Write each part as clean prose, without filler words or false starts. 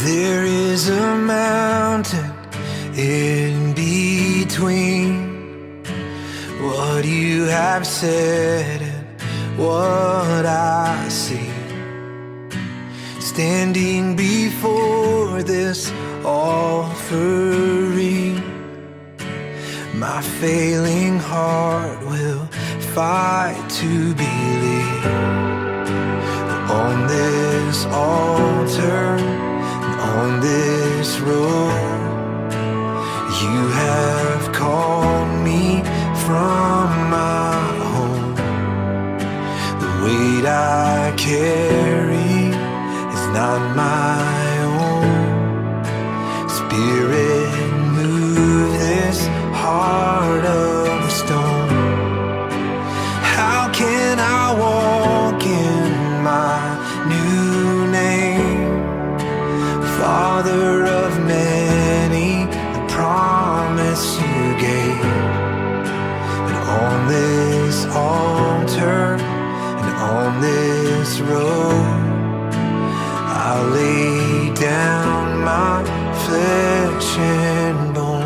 There is a mountain in between what you have said and what I see. Standing before this offering, my failing heart will fight to believe on this altar, on this road. You have called me from my home. The weight I carry is not my own. Spirit, move this heart of stone. How can I walk in my new name? Father of many, the promise you gave. And on this altar and on this road, I lay down my flesh and bones.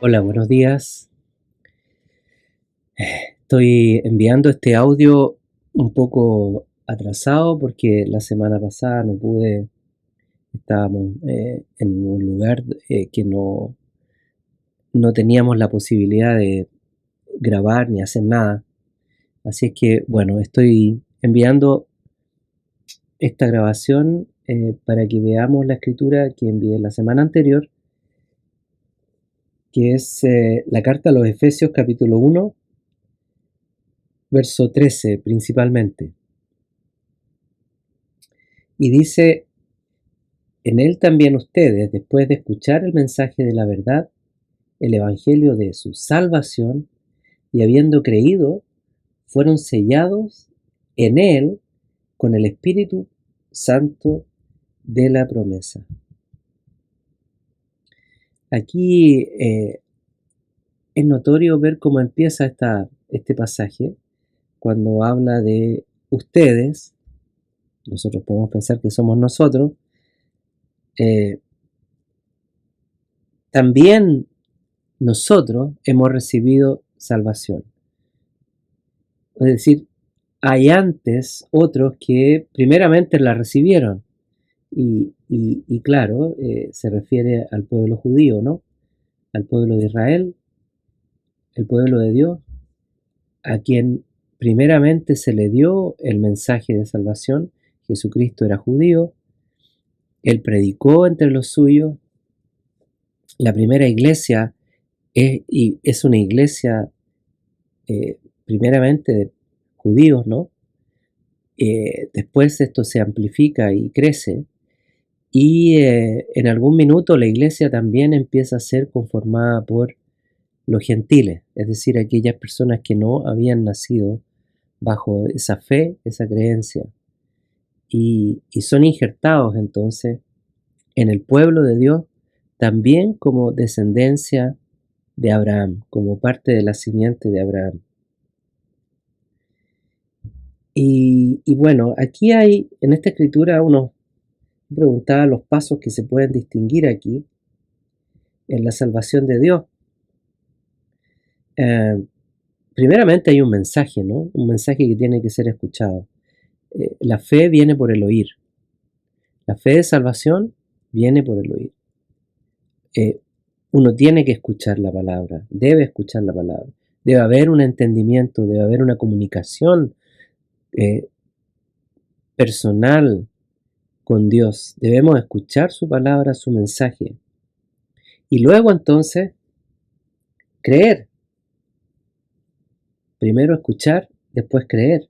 Hola, buenos días. Estoy enviando este audio un poco atrasado porque la semana pasada no pude, estábamos en un lugar que no teníamos la posibilidad de grabar ni hacer nada. Así es que, bueno, estoy enviando esta grabación para que veamos la escritura que envié la semana anterior, que es la carta a los Efesios capítulo 1, verso 13 principalmente. Y dice: en él también ustedes, después de escuchar el mensaje de la verdad, el evangelio de su salvación, y habiendo creído, fueron sellados en él con el Espíritu Santo de la promesa. Aquí es notorio ver cómo empieza este pasaje cuando habla de ustedes. Nosotros podemos pensar que somos nosotros. También nosotros hemos recibido salvación. Es decir, hay antes otros que primeramente la recibieron. Y claro, se refiere al pueblo judío, ¿no? Al pueblo de Israel, el pueblo de Dios, a quien primeramente se le dio el mensaje de salvación. Jesucristo era judío, él predicó entre los suyos. La primera iglesia es una iglesia primeramente de judíos, ¿no? Después esto se amplifica y crece. Y en algún minuto la iglesia también empieza a ser conformada por los gentiles, es decir, aquellas personas que no habían nacido bajo esa fe, esa creencia, y son injertados entonces en el pueblo de Dios también como descendencia de Abraham, como parte de la simiente de Abraham. Y bueno, aquí hay en esta escritura preguntaba los pasos que se pueden distinguir aquí en la salvación de Dios. Primeramente hay un mensaje, ¿no? Un mensaje que tiene que ser escuchado. La fe viene por el oír. La fe de salvación viene por el oír. Uno tiene que escuchar la palabra, debe escuchar la palabra. Debe haber un entendimiento, debe haber una comunicación personal con Dios. Debemos escuchar su palabra, su mensaje. Y luego entonces creer. Primero escuchar, después creer.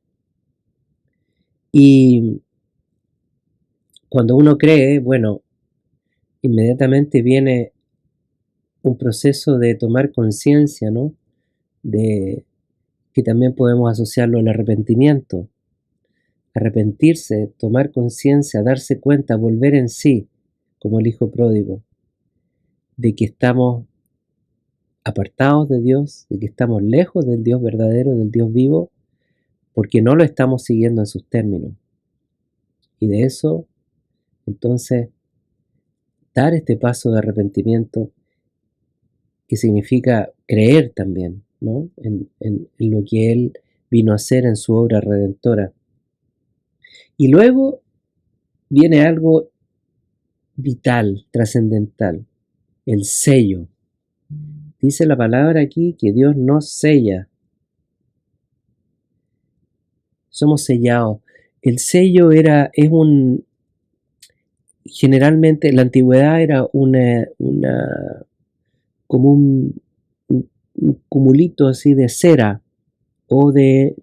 Y cuando uno cree, bueno, inmediatamente viene un proceso de tomar conciencia, ¿no? De que también podemos asociarlo al arrepentimiento. Arrepentirse, tomar conciencia, darse cuenta, volver en sí, como el hijo pródigo. de que estamos apartados de Dios, de que estamos lejos del Dios verdadero, del Dios vivo, porque no lo estamos siguiendo en sus términos. Y de eso, entonces, dar este paso de arrepentimiento, que significa creer también, ¿no? en lo que Él vino a hacer en su obra redentora. Y luego viene algo vital, trascendental, el sello. Dice la palabra aquí que Dios nos sella. Somos sellados. El sello generalmente en la antigüedad era como un cumulito así de cera o de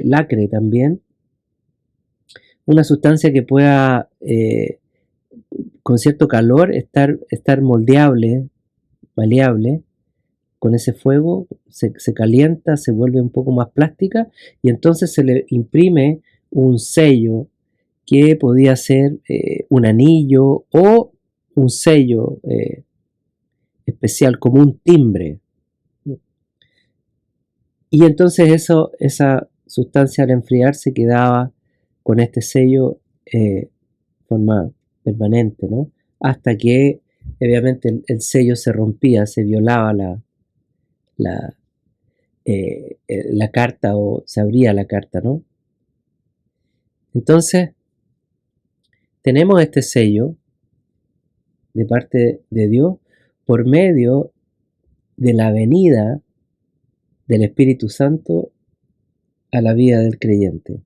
lacre también. Una sustancia que pueda, con cierto calor, estar moldeable, maleable. Con ese fuego se calienta, se vuelve un poco más plástica y entonces se le imprime un sello que podía ser un anillo o un sello especial como un timbre. Y entonces esa sustancia al enfriarse quedaba con este sello forma permanente, ¿no? Hasta que obviamente el sello se rompía, se violaba la carta o se abría la carta, ¿no? Entonces, tenemos este sello de parte de Dios por medio de la venida del Espíritu Santo a la vida del creyente.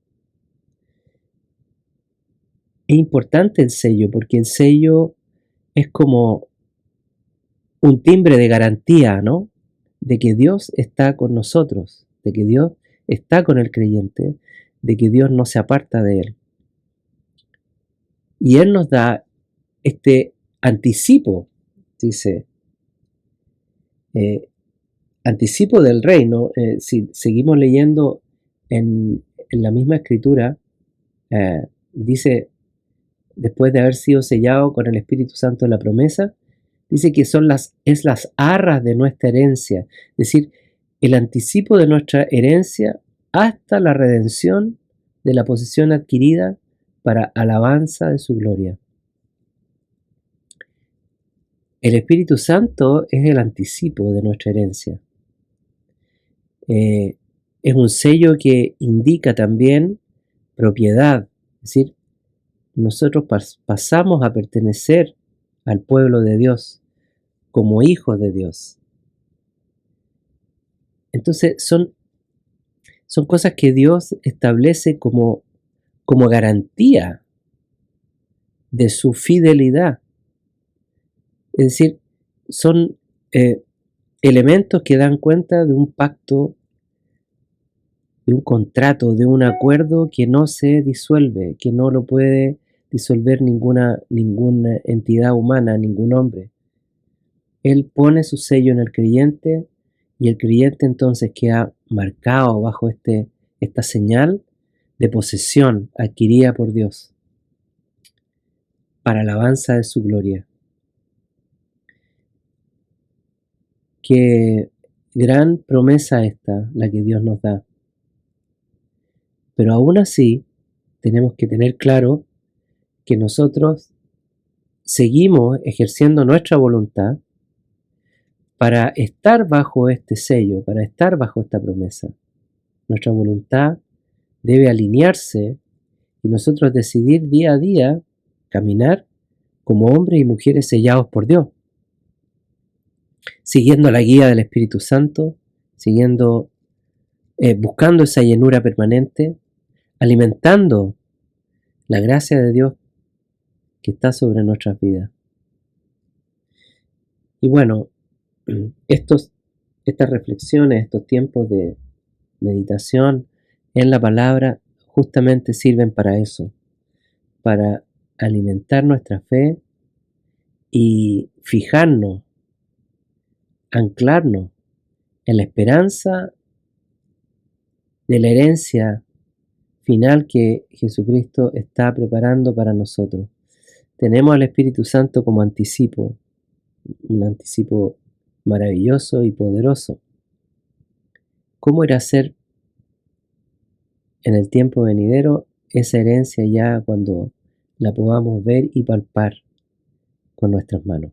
Es importante el sello porque el sello es como un timbre de garantía, ¿no? De que Dios está con nosotros, de que Dios está con el creyente, de que Dios no se aparta de él. Y Él nos da este anticipo, dice, anticipo del reino. Si seguimos leyendo en la misma escritura, dice, después de haber sido sellado con el Espíritu Santo de la promesa, dice que es las arras de nuestra herencia, es decir, el anticipo de nuestra herencia hasta la redención de la posesión adquirida para alabanza de su gloria. El Espíritu Santo es el anticipo de nuestra herencia. Es un sello que indica también propiedad, es decir, nosotros pasamos a pertenecer al pueblo de Dios como hijos de Dios. Entonces son cosas que Dios establece como garantía de su fidelidad. Es decir, son elementos que dan cuenta de un pacto, de un contrato, de un acuerdo que no se disuelve, que no lo puede disolver ninguna entidad humana, ningún hombre. Él pone su sello en el creyente y el creyente entonces queda marcado bajo esta señal de posesión adquirida por Dios para alabanza de su gloria. Qué gran promesa esta, la que Dios nos da. Pero aún así, tenemos que tener claro que nosotros seguimos ejerciendo nuestra voluntad para estar bajo este sello, para estar bajo esta promesa. Nuestra voluntad debe alinearse y nosotros decidir día a día caminar como hombres y mujeres sellados por Dios, siguiendo la guía del Espíritu Santo, buscando esa llenura permanente, alimentando la gracia de Dios que está sobre nuestras vidas. Y bueno, estas reflexiones, estos tiempos de meditación en la palabra justamente sirven para eso, para alimentar nuestra fe y fijarnos, anclarnos en la esperanza de la herencia final que Jesucristo está preparando para nosotros. Tenemos al Espíritu Santo como anticipo un anticipo maravilloso y poderoso. ¿Cómo irá a ser en el tiempo venidero esa herencia ya cuando la podamos ver y palpar con nuestras manos?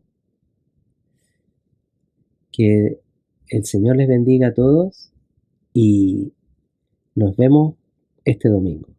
Que el Señor les bendiga a todos y nos vemos este domingo.